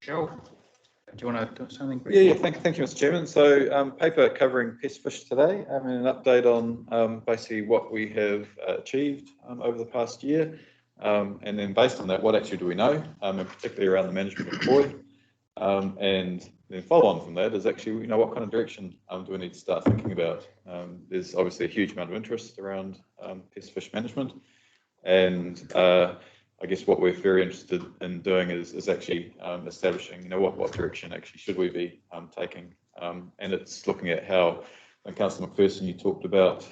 Michelle, do you want to do something? Yeah, thank you, Mr. Chairman. So paper covering pest fish today, and an update on basically what we have achieved over the past year, and then based on that, what actually do we know, and particularly around the management of koi, and then follow on from that is actually, what kind of direction do we need to start thinking about? There's obviously a huge amount of interest around pest fish management, and I guess what we're very interested in doing is actually establishing, what direction actually should we be taking, and it's looking at how, Councillor McPherson, you talked about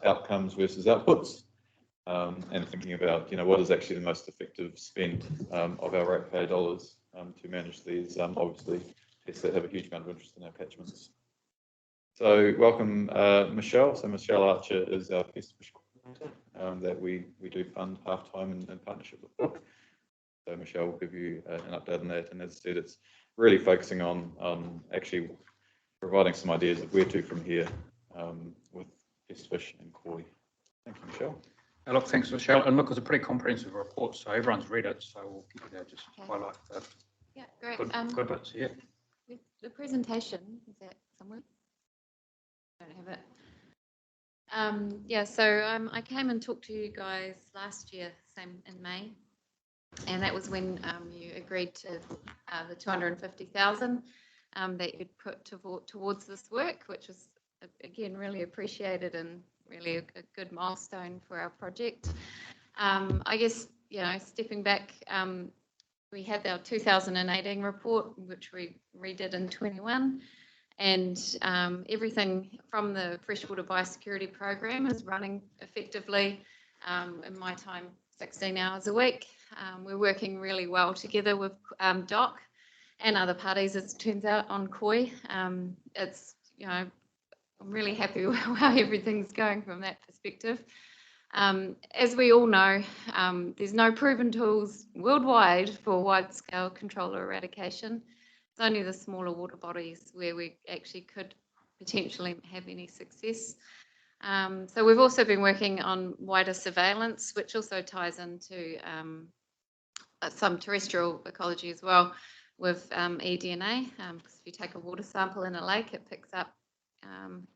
outcomes versus outputs, and thinking about, what is actually the most effective spend of our ratepayer dollars to manage these, obviously, pests that have a huge amount of interest in our catchments. So welcome, Michelle. So Michelle Archer is our pest fish that we do fund half-time in partnership with Book. So Michelle will give you an update on that, and as I said, it's really focusing on actually providing some ideas of where to from here with pest fish and koi. Thank you, Michelle. Look, thanks, Michelle. And look, it's a pretty comprehensive report, so everyone's read it, so we'll keep it just highlight the great. Good bits, yeah. The presentation, is that somewhere? I don't have it. I came and talked to you guys last year, same in May, and that was when you agreed to the 250,000 that you'd put towards this work, which was again really appreciated and really a good milestone for our project. I guess, stepping back, we had our 2018 report, which we redid in 21. And everything from the freshwater biosecurity program is running effectively. In my time, 16 hours a week. We're working really well together with DOC and other parties, as it turns out, on koi. I'm really happy with how everything's going from that perspective. As we all know, there's no proven tools worldwide for wide-scale control or eradication. It's only the smaller water bodies where we actually could potentially have any success. So we've also been working on wider surveillance, which also ties into some terrestrial ecology as well with eDNA. Because if you take a water sample in a lake, it picks up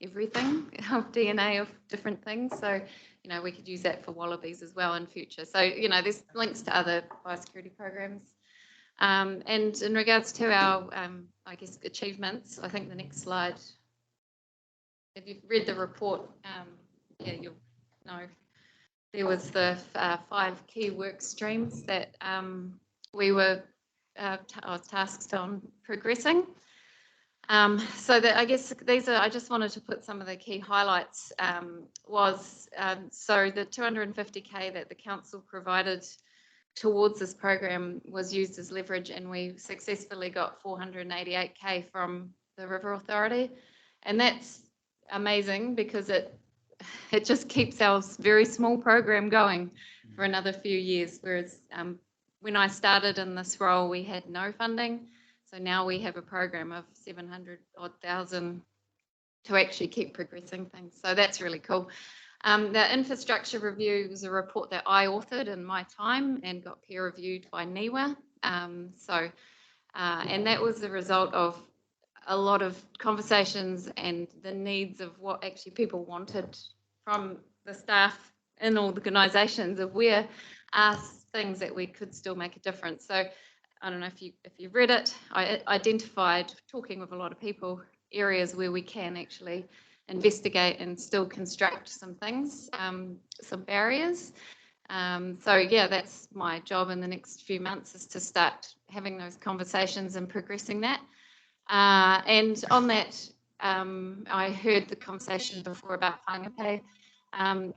everything of DNA of different things. So, we could use that for wallabies as well in future. So, there's links to other biosecurity programs. And in regards to our, achievements, I think the next slide, if you've read the report, you'll know there was the 5 key work streams that we were tasked on progressing. So that, I guess I just wanted to put some of the key highlights so the 250K that the council provided towards this program was used as leverage, and we successfully got 488K from the River Authority, and that's amazing because it just keeps our very small program going for another few years, whereas when I started in this role we had no funding, so now we have a program of 700,000 to actually keep progressing things, so that's really cool. The infrastructure review was a report that I authored in my time and got peer reviewed by NIWA. And that was the result of a lot of conversations and the needs of what actually people wanted from the staff in all the organisations of where are things that we could still make a difference. So I don't know if you've read it. I identified, talking with a lot of people, areas where we can actually investigate and still construct some things, some barriers. That's my job in the next few months, is to start having those conversations and progressing that. And on that, I heard the conversation before about whangape, and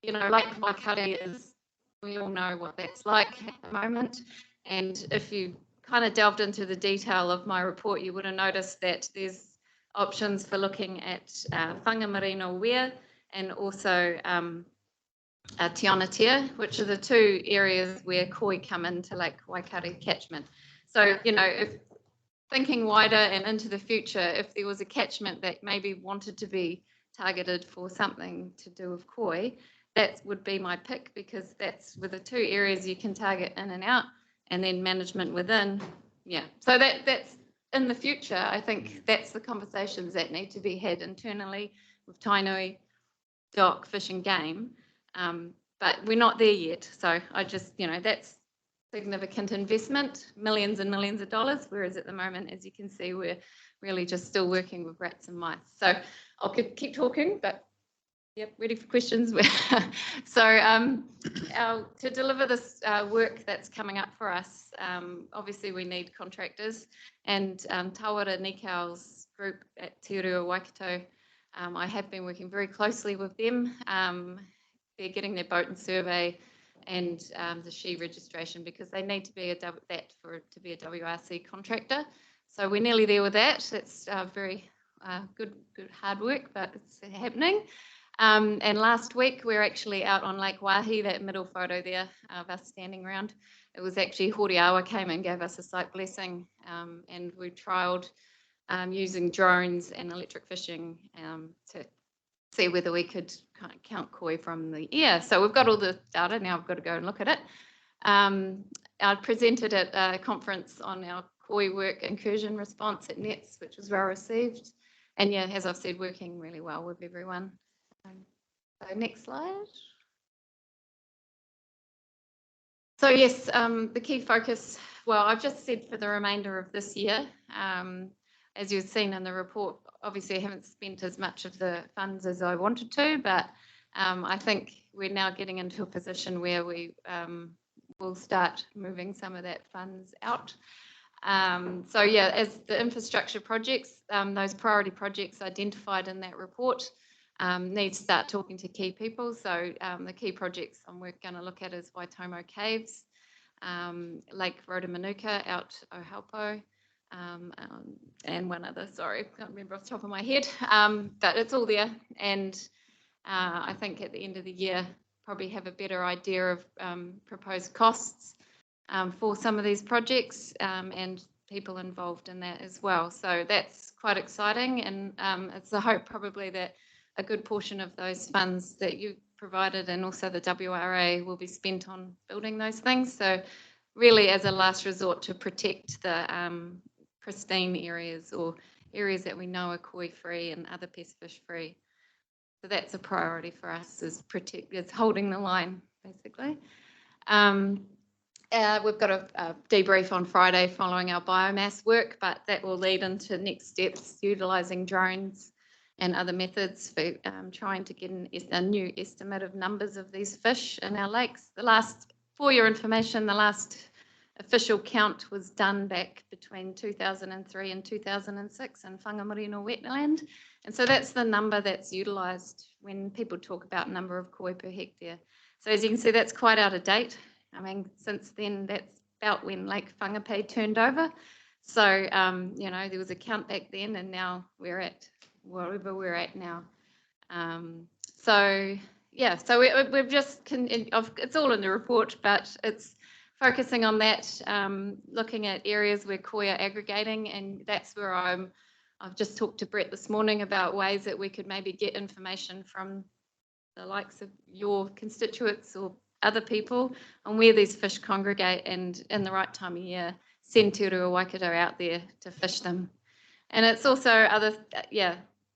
Lake Waikare is, we all know what that's like at the moment. And if you kind of delved into the detail of my report, you would have noticed that there's options for looking at whanga marino ware and also Tianatia, which are the 2 areas where koi come into Lake Waikare catchment. So, if thinking wider and into the future, if there was a catchment that maybe wanted to be targeted for something to do with koi, that would be my pick, because that's with the 2 areas you can target in and out. and then management within. Yeah, so that's in the future. I think that's the conversations that need to be had internally with Tainui, Doc, Fish and Game, but we're not there yet. So I just, that's significant investment, millions and millions of dollars, whereas at the moment, as you can see, we're really just still working with rats and mice. So I'll keep talking, but yep, ready for questions. So to deliver this work that's coming up for us, obviously we need contractors, and Tawara Nikau's group at Te Urua Waikato, I have been working very closely with them. They're getting their boat and survey and the SHE registration, because they need to be to be a WRC contractor. So we're nearly there with that. It's very good hard work, but it's happening. And last week we were actually out on Lake Waihi, that middle photo there of us standing around. It was actually Horiawa came and gave us a site blessing, and we trialled using drones and electric fishing to see whether we could kind of count koi from the air. So we've got all the data, now I've got to go and look at it. I presented at a conference on our koi work incursion response at NETS, which was well received. And yeah, as I've said, working really well with everyone. So next slide. So yes, the key focus, well, I've just said for the remainder of this year, as you've seen in the report, obviously I haven't spent as much of the funds as I wanted to, but I think we're now getting into a position where we will start moving some of that funds out. So yeah, as the infrastructure projects, those priority projects identified in that report, need to start talking to key people. So the key projects we're going to look at is Waitomo Caves, Lake Rotomanuka out Ohaupo, and one other, sorry, can't remember off the top of my head, but it's all there. And I think at the end of the year, probably have a better idea of proposed costs for some of these projects and people involved in that as well. So that's quite exciting, and it's the hope probably that a good portion of those funds that you provided and also the WRA will be spent on building those things. So really as a last resort to protect the pristine areas, or areas that we know are koi free and other pest fish free. So that's a priority for us, is holding the line basically. We've got a debrief on Friday following our biomass work, but that will lead into next steps, utilising drones and other methods for trying to get a new estimate of numbers of these fish in our lakes. For your information, the last official count was done back between 2003 and 2006 in Whangamurino wetland. And so that's the number that's utilised when people talk about number of koi per hectare. So as you can see, that's quite out of date. I mean, since then, that's about when Lake Whangapai turned over. So, there was a count back then, and now we're at wherever we're at now. So we've just, it's all in the report, but it's focusing on that, looking at areas where koi are aggregating, and that's where I've just talked to Brett this morning about ways that we could maybe get information from the likes of your constituents or other people on where these fish congregate, and in the right time of year, send Te Urua Waikato out there to fish them. And it's also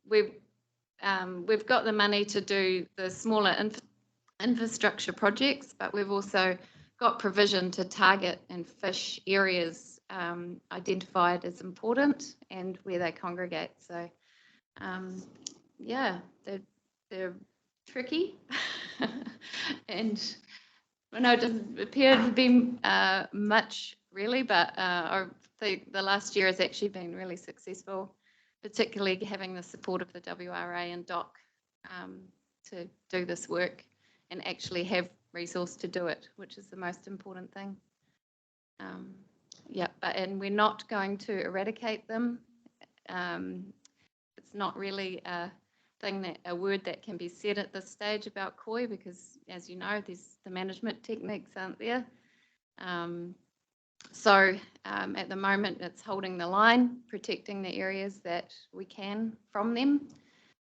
we've got the money to do the smaller infrastructure projects, but we've also got provision to target and fish areas identified as important and where they congregate. So they're tricky and I know it doesn't appear to be much really, but I think the last year has actually been really successful, particularly having the support of the WRA and DOC to do this work and actually have resource to do it, which is the most important thing. And we're not going to eradicate them. It's not really a word that can be said at this stage about koi, because as you know, the management techniques aren't there. At the moment, it's holding the line, protecting the areas that we can from them,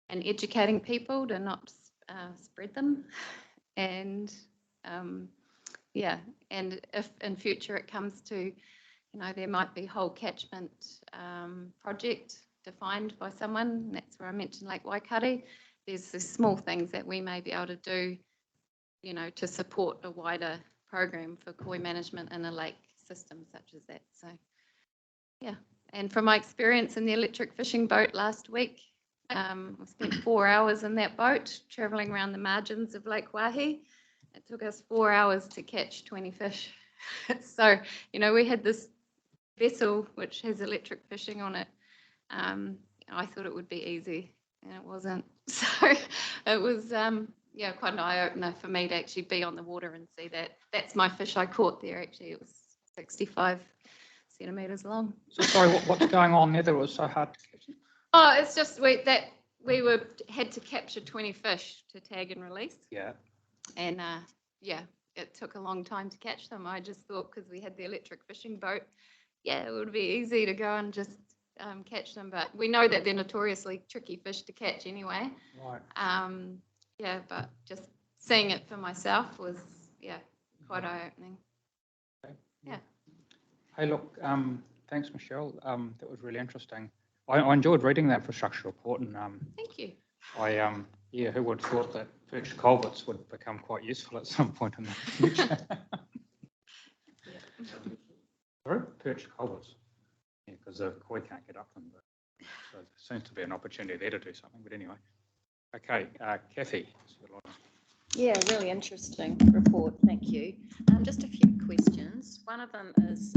and educating people to not spread them. And yeah. And if in future it comes to, you know, there might be whole catchment project defined by someone. That's where I mentioned Lake Waikare. There's the small things that we may be able to do, you know, to support a wider program for koi management in a lake system such as that. So, yeah. And from my experience in the electric fishing boat last week, I spent 4 hours in that boat traveling around the margins of Lake Waihi. It took us 4 hours to catch 20 fish. So, you know, we had this vessel which has electric fishing on it. I thought it would be easy, and it wasn't. So it was, yeah, quite an eye-opener for me to actually be on the water and see that. That's my fish I caught there, actually. It was 65 centimetres long. So sorry, what's going on there that was so hard to catch? Oh, it's just we had to capture 20 fish to tag and release. Yeah. And yeah, it took a long time to catch them. I just thought because we had the electric fishing boat, yeah, it would be easy to go and just catch them. But we know that they're notoriously tricky fish to catch anyway. Right. Yeah, but just seeing it for myself was, yeah, quite eye-opening. Okay. Yeah. Hey, look, thanks, Michelle. That was really interesting. I enjoyed reading that infrastructure report, and Thank you. yeah, who would have thought that perched culverts would become quite useful at some point in the future? Sorry? Perched culverts. Yeah, because the koi can't get up them, but so there seems to be an opportunity there to do something. But anyway, okay, Kathy. Yeah, really interesting report. Thank you. Just a few questions. One of them is,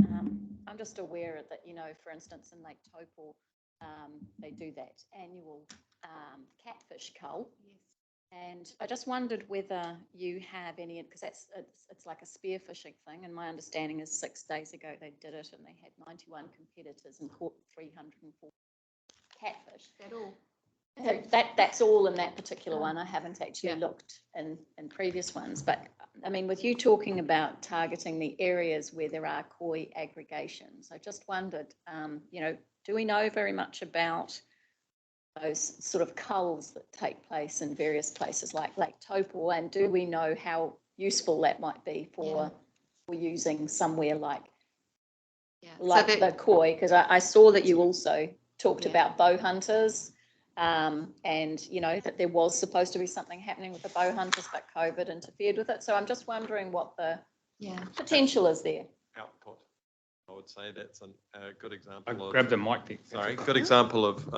I'm just aware that, you know, for instance, in Lake Taupo, they do that annual catfish cull. Yes. And I just wondered whether you have any, because it's like a spearfishing thing, and my understanding is 6 days ago they did it and they had 91 competitors and caught 304 catfish. Is that all? So that's all in that particular one. I haven't actually looked in previous ones, but I mean, with you talking about targeting the areas where there are koi aggregations, I just wondered, you know, do we know very much about those sort of culls that take place in various places like Lake Taupo, and do we know how useful that might be for using somewhere like the koi? Because I saw that you also talked about bow hunters. And, you know, that there was supposed to be something happening with the bow hunters, but COVID interfered with it. So I'm just wondering what the potential is there. Output. I would say that's a good example. I grabbed the mic. Sorry, good example of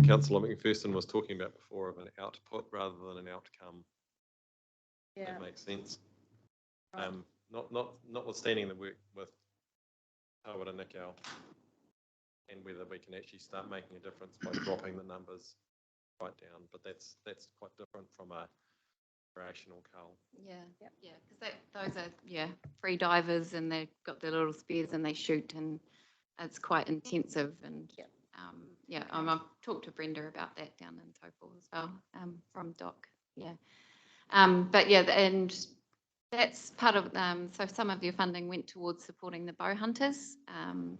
Councillor McPherson was talking about before, of an output rather than an outcome. Yeah. That makes sense. Right. Notwithstanding the work with Howard and Nikau, and whether we can actually start making a difference by dropping the numbers right down. But that's quite different from a recreational cull. Yeah, because those are free divers, and they've got their little spears and they shoot, and it's quite intensive. And I've talked to Brenda about that down in Taupo as well, from Doc. But yeah, and that's part of so some of your funding went towards supporting the bow hunters.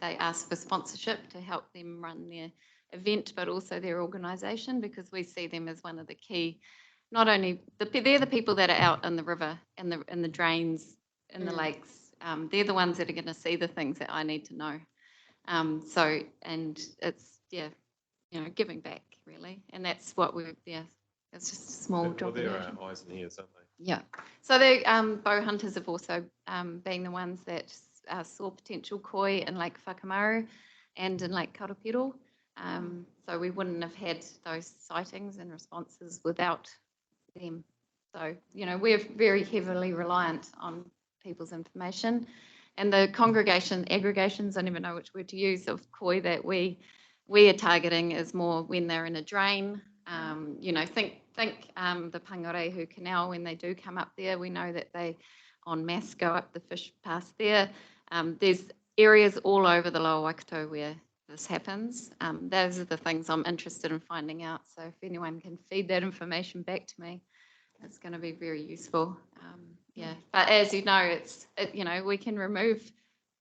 They asked for sponsorship to help them run their event, but also their organisation, because we see them as one of the key. Not only they're the people that are out in the river and the drains in the lakes. They're the ones that are going to see the things that I need to know. So, and it's giving back really, and that's what we're It's just a small drop. Well, they're our eyes and ears, aren't they? Yeah. So the bow hunters have also been the ones that saw potential koi in Lake Whakamaru and in Lake Karapiro. So we wouldn't have had those sightings and responses without them. So, you know, we're very heavily reliant on people's information. And the aggregations, I never know which word to use, of koi that we are targeting is more when they're in a drain. You know, think the Pangarehu Canal, when they do come up there, we know that they en masse go up the fish past there. There's areas all over the Lower Waikato where this happens. Those are the things I'm interested in finding out. So if anyone can feed that information back to me, it's going to be very useful. But as you know, we can remove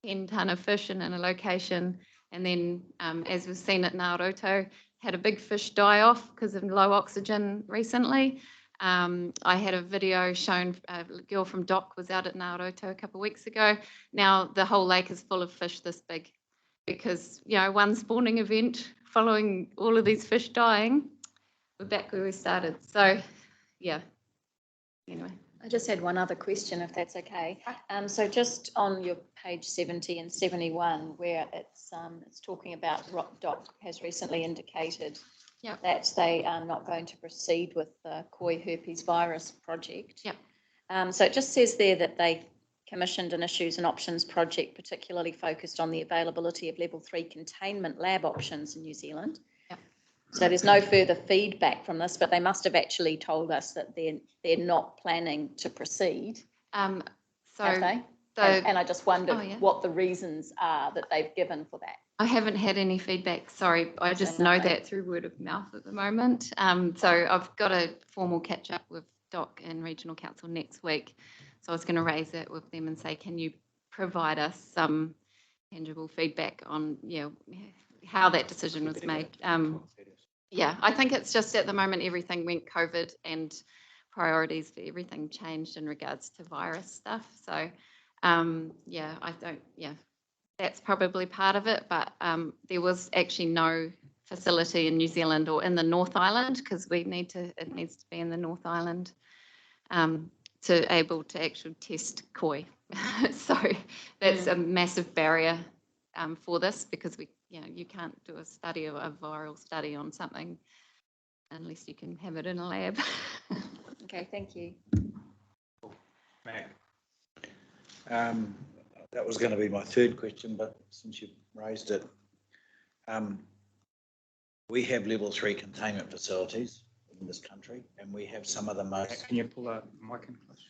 10 tonne of fish in a location, and then as we've seen at Ngā Roto, had a big fish die off because of low oxygen recently. I had a video shown, a girl from Dock was out at Ngāroto a couple of weeks ago. Now the whole lake is full of fish this big because, you know, one spawning event following all of these fish dying. We're back where we started. So, yeah, anyway. I just had one other question, if that's okay. So just on your page 70 and 71, where it's talking about Doc has recently indicated Yep. that they are not going to proceed with the koi herpes virus project. Yep. So it just says there that they commissioned an issues and options project particularly focused on the availability of level 3 containment lab options in New Zealand. Yep. So there's no further feedback from this, but they must have actually told us that they're not planning to proceed. Have they? And I just wondered what the reasons are that they've given for that. I haven't had any feedback. Sorry, I just know that through word of mouth at the moment. So I've got a formal catch up with Doc and Regional Council next week. So I was going to raise it with them and say, can you provide us some tangible feedback on, you know, how that decision was made? Yeah, I think it's just at the moment everything went COVID and priorities for everything changed in regards to virus stuff. So yeah, that's probably part of it, but there was actually no facility in New Zealand or in the North Island because it needs to be in the North Island to able to actually test koi. So that's a massive barrier for this because you can't do a study of a viral study on something unless you can have it in a lab. Okay, thank you. Mac. That was going to be my third question, but since you've raised it, we have level 3 containment facilities in this country, and we have some of the most. Can you pull that mic in close?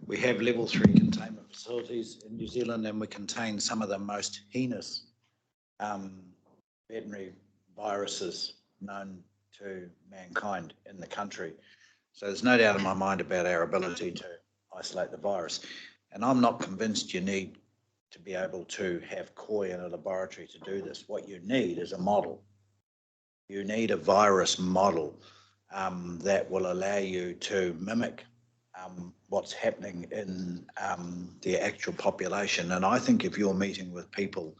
We have level 3 containment facilities in New Zealand, and we contain some of the most heinous veterinary viruses known to mankind in the country. So there's no doubt in my mind about our ability to isolate the virus. And I'm not convinced you need to be able to have koi in a laboratory to do this. What you need is a model. You need a virus model that will allow you to mimic what's happening in the actual population. And I think if you're meeting with people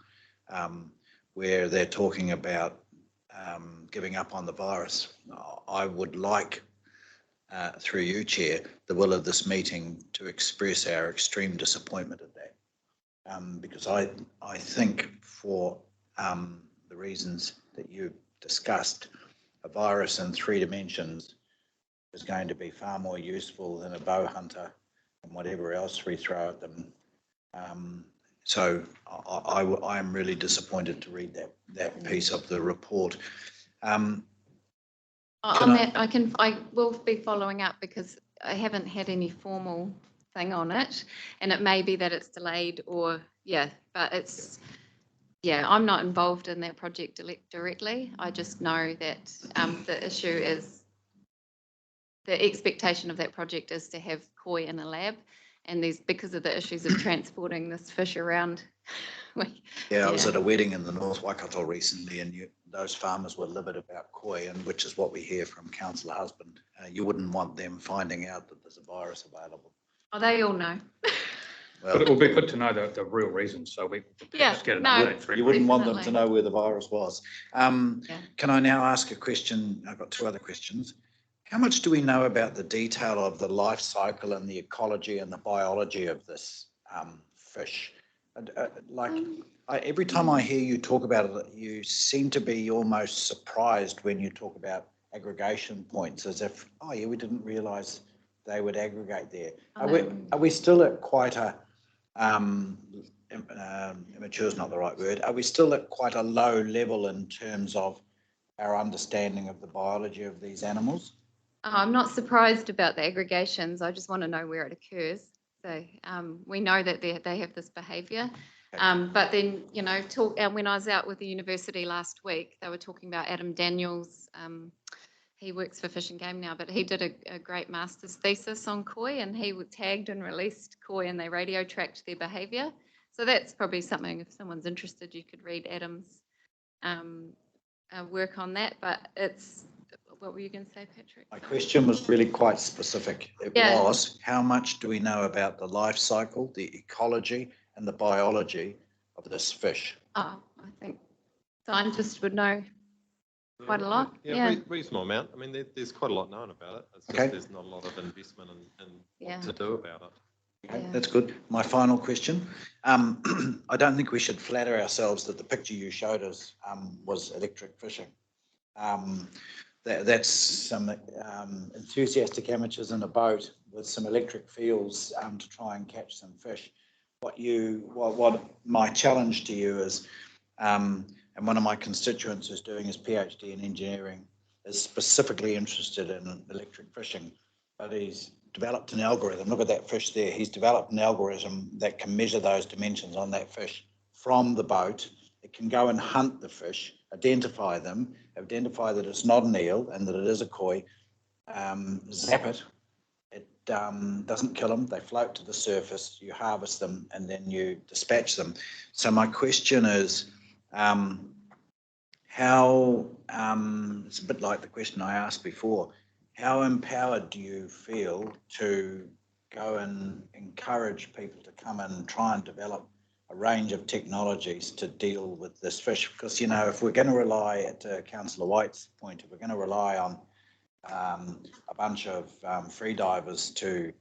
where they're talking about giving up on the virus, I would like, through you, Chair, the will of this meeting to express our extreme disappointment at that. Because I think for the reasons that you discussed, a virus in 3 dimensions is going to be far more useful than a bow hunter and whatever else we throw at them. So I am really disappointed to read that piece of the report. On that, I will be following up because I haven't had any formal thing on it, and it may be that it's delayed or but it's I'm not involved in that project directly. I just know that the issue is the expectation of that project is to have koi in a lab, and because of the issues of transporting this fish around. I was at a wedding in the North Waikato recently, and those farmers were livid about koi, and which is what we hear from Councillor Husband. You wouldn't want them finding out that there's a virus available. Oh, they all know. Well, but it will be good to know the real reasons, so we just get an update through. You wouldn't want them to know where the virus was. Can I now ask a question? I've got 2 other questions. How much do we know about the detail of the life cycle and the ecology and the biology of this fish? Every time I hear you talk about it, you seem to be almost surprised when you talk about aggregation points, as if, we didn't realise they would aggregate there. Are we still at quite a, immature is not the right word, are we still at quite a low level in terms of our understanding of the biology of these animals? I'm not surprised about the aggregations. I just want to know where it occurs. So we know that they have this behaviour. But then, when I was out with the university last week, they were talking about Adam Daniels. He works for Fish and Game now, but he did a great master's thesis on koi, and he tagged and released koi, and they radio tracked their behaviour. So that's probably something, if someone's interested, you could read Adam's work on that. But it's what were you going to say, Patrick? My question was really quite specific. It Yeah. was, how much do we know about the life cycle, the ecology and the biology of this fish? Oh, I think scientists would know quite a lot. Yeah, reasonable amount. I mean, there's quite a lot known about it. It's just Okay. there's not a lot of investment in Yeah. what to do about it. Okay, Yeah. that's good. My final question. I don't think we should flatter ourselves that the picture you showed us was electric fishing. That's some enthusiastic amateurs in a boat with some electric fields to try and catch some fish. What my challenge to you is, and one of my constituents who's doing his PhD in engineering is specifically interested in electric fishing, but he's developed an algorithm. Look at that fish there. He's developed an algorithm that can measure those dimensions on that fish from the boat. It can go and hunt the fish, identify them, identify that it's not an eel and that it is a koi, zap it. It doesn't kill them. They float to the surface. You harvest them and then you dispatch them. So my question is, how, it's a bit like the question I asked before, how empowered do you feel to go and encourage people to come and try and develop a range of technologies to deal with this fish? Because, you know, if we're going to rely, to Councillor White's point, if we're going to rely on a bunch of free divers to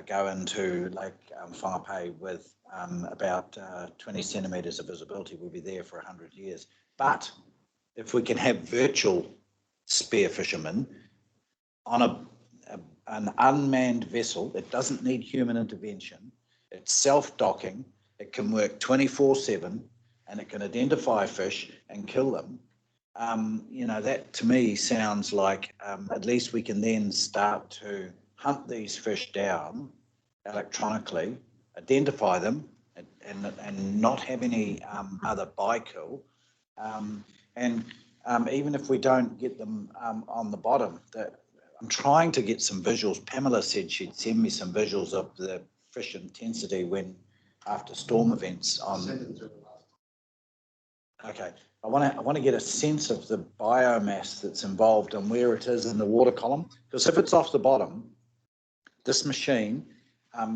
go into Lake Whangapai with about 20 centimetres of visibility, we'll be there for 100 years. But if we can have virtual spear fishermen on an unmanned vessel, it doesn't need human intervention, it's self-docking, it can work 24/7 and it can identify fish and kill them. You know, that to me sounds like at least we can then start to hunt these fish down electronically, identify them and not have any other bykill. And even if we don't get them on the bottom, I'm trying to get some visuals. Pamela said she'd send me some visuals of the fish intensity when after storm events on. Okay, I want to get a sense of the biomass that's involved and where it is in the water column, because if it's off the bottom, this machine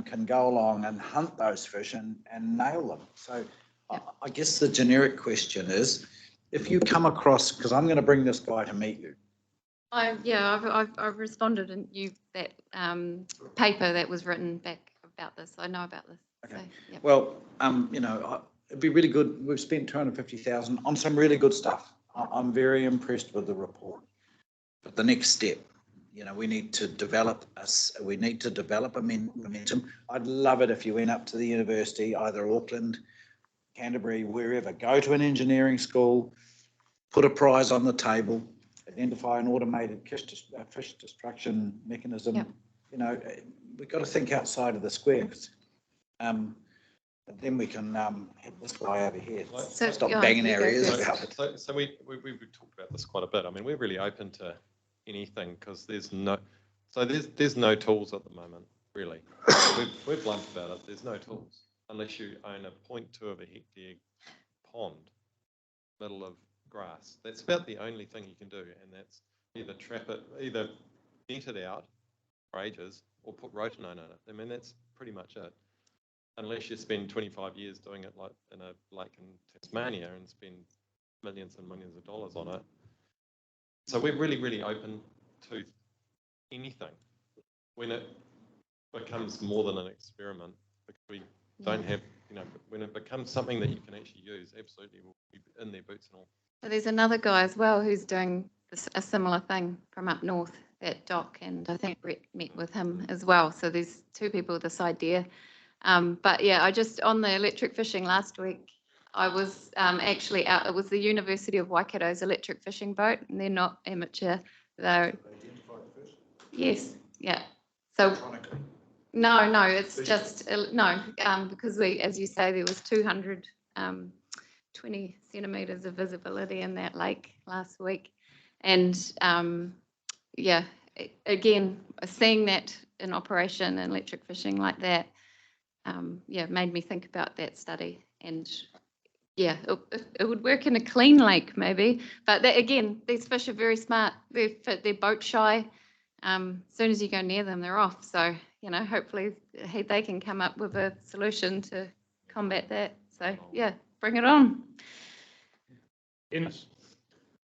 can go along and hunt those fish and nail them. So I guess the generic question is, if you come across, because I'm going to bring this guy to meet you. I've responded in that paper that was written back about this. I know about this. Okay. So, yeah. Well, you know, it'd be really good. We've spent 250,000 on some really good stuff. I'm very impressed with the report. But the next step, you know, we need to develop a momentum. I'd love it if you went up to the university, either Auckland, Canterbury, wherever, go to an engineering school, put a prize on the table, identify an automated fish destruction mechanism. Yep. You know, we've got to think outside of the squares. Then we can have this guy over here. So, Stop yeah, banging you our go ears first. about it. So we've talked about this quite a bit. I mean, we're really open to anything because there's no tools at the moment, really. We're blunt about it. There's no tools unless you own a 0.2 of a hectare pond, middle of grass. That's about the only thing you can do, and that's either trap it, either net it out for ages, or put rotenone in it. I mean, that's pretty much it. Unless you spend 25 years doing it like in a lake in Tasmania and spend millions and millions of dollars on it. So we're really, really open to anything when it becomes more than an experiment, because we don't have, you know, when it becomes something that you can actually use, absolutely we'll be in their boots and all. So there's another guy as well who's doing a similar thing from up north at Dock, and I think Brett met with him as well. So there's two people with this idea. But yeah, I just, on the electric fishing last week, I was actually out, it was the University of Waikato's electric fishing boat, and they're not amateur, they're, yes, yeah. So, no, it's just, because as you say, there was 220 centimetres of visibility in that lake last week. And again, seeing that in operation in electric fishing like that, made me think about that study. And yeah, it would work in a clean lake maybe, but that, again, these fish are very smart. They're boat shy. As soon as you go near them, they're off. So, you know, hopefully they can come up with a solution to combat that. So, yeah, bring it on. Dennis.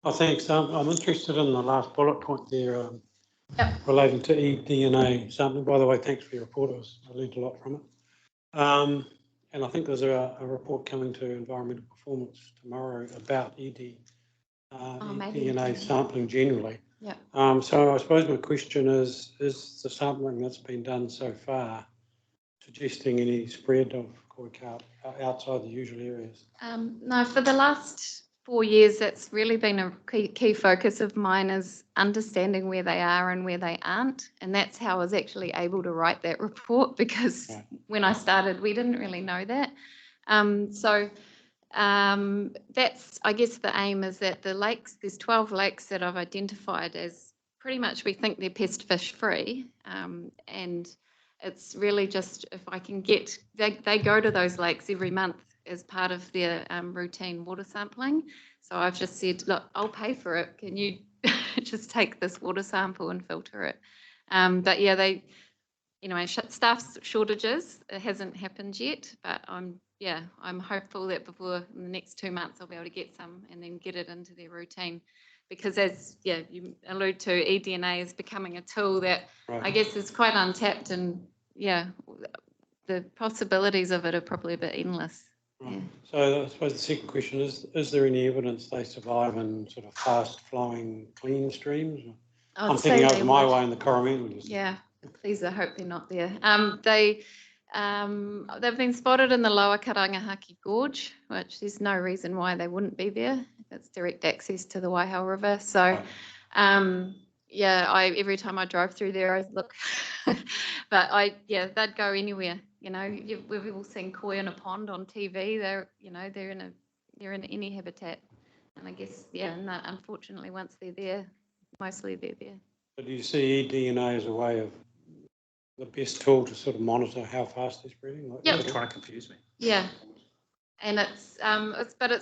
Oh, thanks. I'm interested in the last bullet point there Yep. relating to eDNA sampling. By the way, thanks for your report. I learned a lot from it. And I think there's a report coming to Environmental Performance tomorrow about eDNA sampling generally. Yeah. So I suppose my question is the sampling that's been done so far suggesting any spread of koi carp outside the usual areas? No, for the last 4 years, that's really been a key focus of mine, is understanding where they are and where they aren't. And that's how I was actually able to write that report, because when I started, we didn't really know that. That's, I guess, the aim is that the lakes, there's 12 lakes that I've identified as pretty much, we think they're pest fish free. And it's really just, if I can get, they go to those lakes every month as part of their routine water sampling. So I've just said, look, I'll pay for it. Can you just take this water sample and filter it? But yeah, they, you know, staff shortages, it hasn't happened yet, but I'm hopeful that before in the next 2 months, I'll be able to get some and then get it into their routine. Because as you allude to, eDNA is becoming a tool that I guess is quite untapped, and the possibilities of it are probably a bit endless. Right. Yeah. So I suppose the second question is there any evidence they survive in sort of fast flowing clean streams? I'm thinking over my way in the Coromandel. Yeah, please, I hope they're not there. They've been spotted in the lower Karangahaki Gorge, which there's no reason why they wouldn't be there. It's direct access to the Waihau River. So, every time I drive through there, I look. But they'd go anywhere. You know, we've all seen koi in a pond on TV. They're in any habitat. And I guess, unfortunately, once they're there, mostly they're there. But do you see eDNA as a way of the best tool to sort of monitor how fast they're spreading? You're trying to confuse me. Yeah. And it's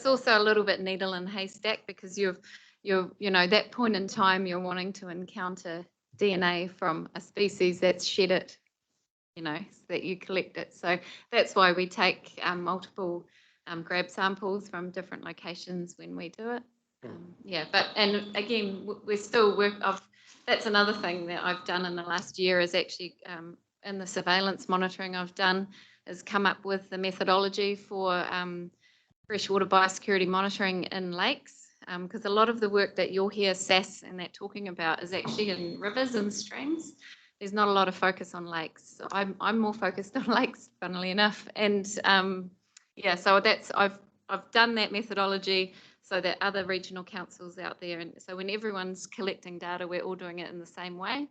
also a little bit needle in haystack, because you're that point in time you're wanting to encounter DNA from a species that's shed it, so that you collect it. So that's why we take multiple grab samples from different locations when we do it. And again, we're still that's another thing that I've done in the last year, is actually in the surveillance monitoring I've done, is come up with the methodology for freshwater biosecurity monitoring in lakes, because a lot of the work that you'll hear SAS and that talking about is actually in rivers and streams. There's not a lot of focus on lakes. So I'm more focused on lakes, funnily enough. And so I've done that methodology so that other regional councils out there, and so when everyone's collecting data, we're all doing it in the same way,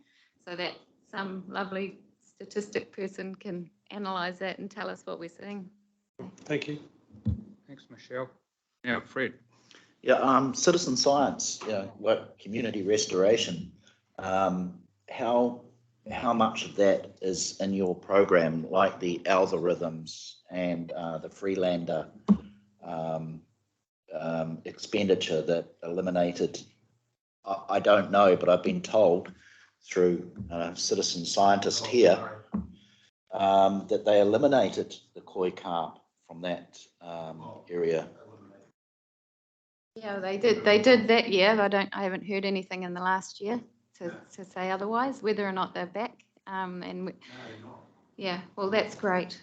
so that some lovely statistic person can analyse that and tell us what we're seeing. Thank you. Thanks, Michelle. Yeah, Fred. Yeah, citizen science, what community restoration, how much of that is in your program, like the algorithms and the Freelander expenditure that eliminated, I don't know, but I've been told through a citizen scientist here that they eliminated the koi carp from that area. Yeah, they did that year. I haven't heard anything in the last year to say otherwise, whether or not they're back. Well, that's great.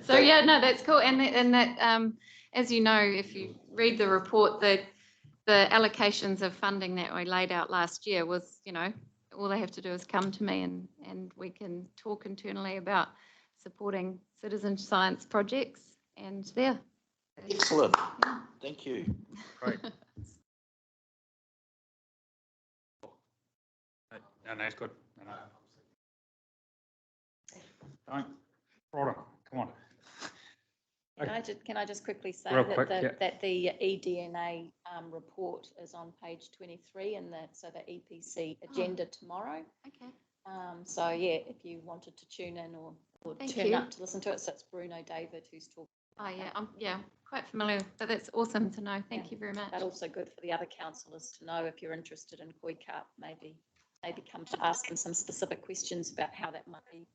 So that's cool. And that as you know, if you read the report, the allocations of funding that I laid out last year was, all they have to do is come to me, and we can talk internally about supporting citizen science projects. And Excellent. Yeah. Thank you. Great. No, that's good. No. Don't. Right, come on. Can I just quickly say that the eDNA report is on page 23 in the EPC agenda tomorrow. Okay. If you wanted to tune in or turn up to listen to it, so it's Bruno David who's talking. Oh, yeah, I'm quite familiar, but that's awesome to know. Thank you very much. But also good for the other councillors to know if you're interested in koi carp, maybe come to ask them some specific questions about how that might be.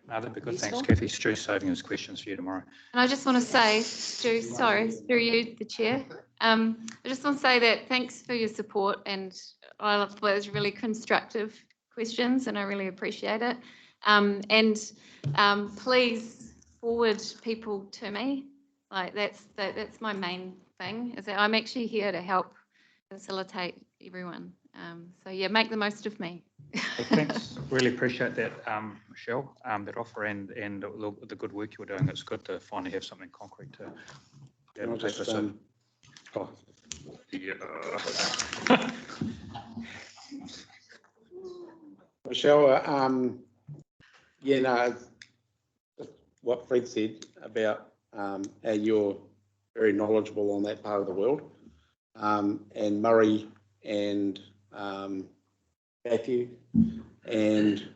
No, that'd be good. Useful. Thanks, Kathy. Stu's saving his questions for you tomorrow. And I just want to say, Stu, sorry, through you, the chair. I just want to say that thanks for your support, and I love those really constructive questions, and I really appreciate it. Please forward people to me. Like that's my main thing, is that I'm actually here to help facilitate everyone. So yeah, make the most of me. Well, thanks. Really appreciate that, Michelle, that offer and the good work you're doing. It's good to finally have something concrete to Can I just, oh, yeah. Michelle, yeah, no, what Fred said about how you're very knowledgeable on that part of the world, and Murray and Matthew and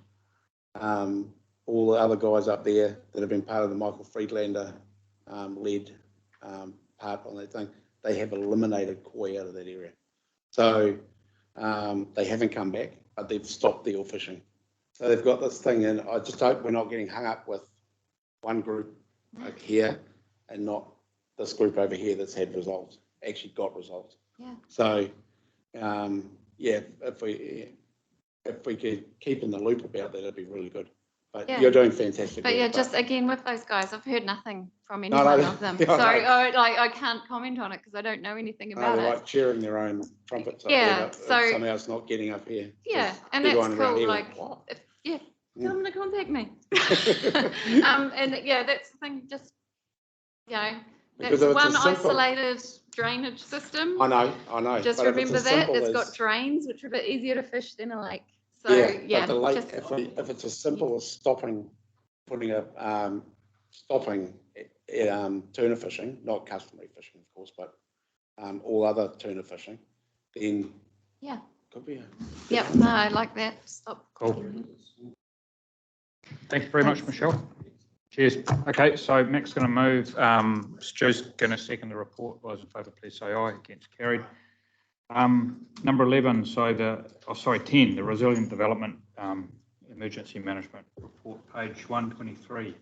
all the other guys up there that have been part of the Michael Friedlander led part on that thing, they have eliminated koi out of that area. So they haven't come back, but they've stopped the eel fishing. So they've got this thing, and I just hope we're not getting hung up with one group over here and not this group over here that's had results, actually got results. Yeah. So, yeah, if we could keep in the loop about that, it'd be really good. But Yeah. you're doing fantastic. But work, yeah, just again with those guys, I've heard nothing from any No, one no, of them. yeah, So I know. I can't comment on it because I don't know anything about they're it. like cheering their own trumpets up Yeah, there, but so- somehow it's not getting up here. Yeah, and They're that's going around cool. here Like, what? yeah, tell them to contact me. Mm. And yeah, that's the thing. Just that's Because if it's one as simple- isolated drainage system. I know. Just but if it's remember as that simple it's as- got drains, which are a bit easier to fish than a lake. So Yeah, but the lake, just, if it's as simple as stopping tuna fishing, not customary fishing, of course, but all other tuna fishing, then yeah. could be. Yep, no, I like that. Stop. Cool. Thank you very much, Michelle. Cheers. Okay, so Mick's going to move. Stu's going to second the report. Those in favour, please say aye. Against, carried. Number 11, 10, the Resilient Development Emergency Management Report, page 123.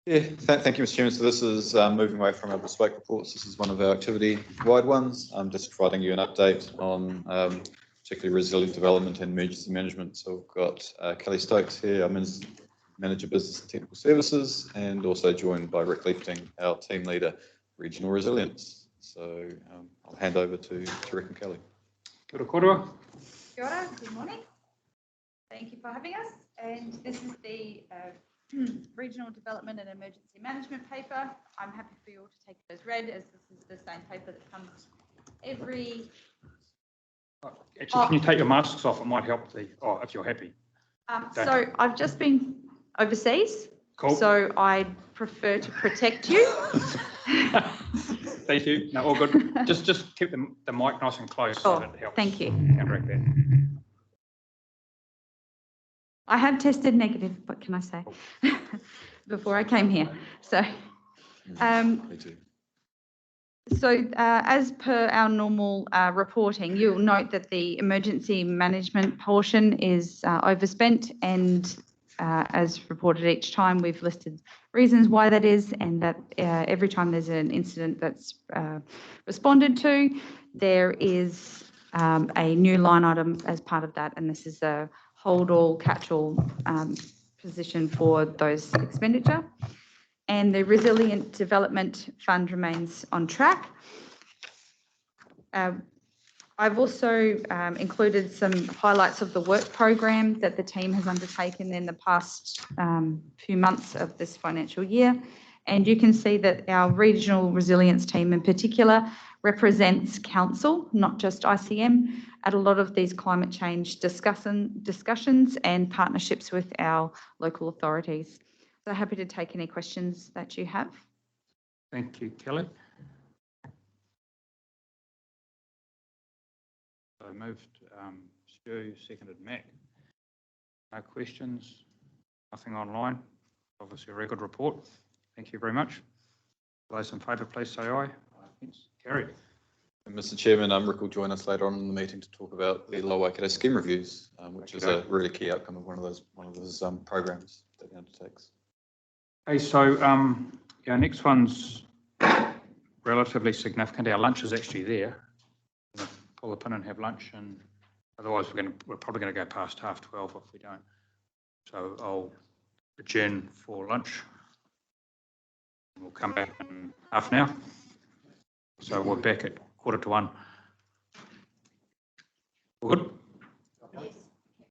Yeah, thank you, Mr. Chairman. So this is moving away from our bespoke reports. This is one of our activity-wide ones. I'm just providing you an update on particularly resilient development and emergency management. So we've got Kelly Stokes here, our Manager Business and Technical Services, and also joined by Rick Leifting, our Team Leader, Regional Resilience. So I'll hand over to Rick and Kelly. Kia ora koutou. Kia ora, good morning. Thank you for having us. And this is the Regional Development and Emergency Management paper. I'm happy for you all to take it as read, as this is the same paper that comes every... Actually, can you take your masks off? It might help if you're happy. So I've just been overseas, Cool. so I prefer to protect you. Thank you. No, all good. Just keep the mic nice and close so that it helps. Thank you. Counteract that. I have tested negative, what can I say, before I came here. So, Me too. So as per our normal reporting, you'll note that the emergency management portion is overspent, and as reported each time, we've listed reasons why that is, and that every time there's an incident that's responded to, there is a new line item as part of that, and this is a hold all, catch all position for those expenditure. And the Resilient Development Fund remains on track. I've also included some highlights of the work program that the team has undertaken in the past few months of this financial year. And you can see that our regional resilience team in particular represents council, not just ICM, at a lot of these climate change discussions and partnerships with our local authorities. So happy to take any questions that you have. Thank you, Kelly. So I moved Stu, seconded Mac. No questions, nothing online. Obviously a very good report. Thank you very much. Those in favour, please say aye. Against? Carried. And Mr. Chairman, Rick will join us later on in the meeting to talk about the Lower Waikato scheme reviews, which is a really key outcome of one of those programs that he undertakes. Okay, so our next one's relatively significant. Our lunch is actually there. We're gonna pull the pin and have lunch, and otherwise we're probably going to go past 12:30 if we don't. So I'll adjourn for lunch. We'll come back in half an hour. So we're back at 1:45. Good.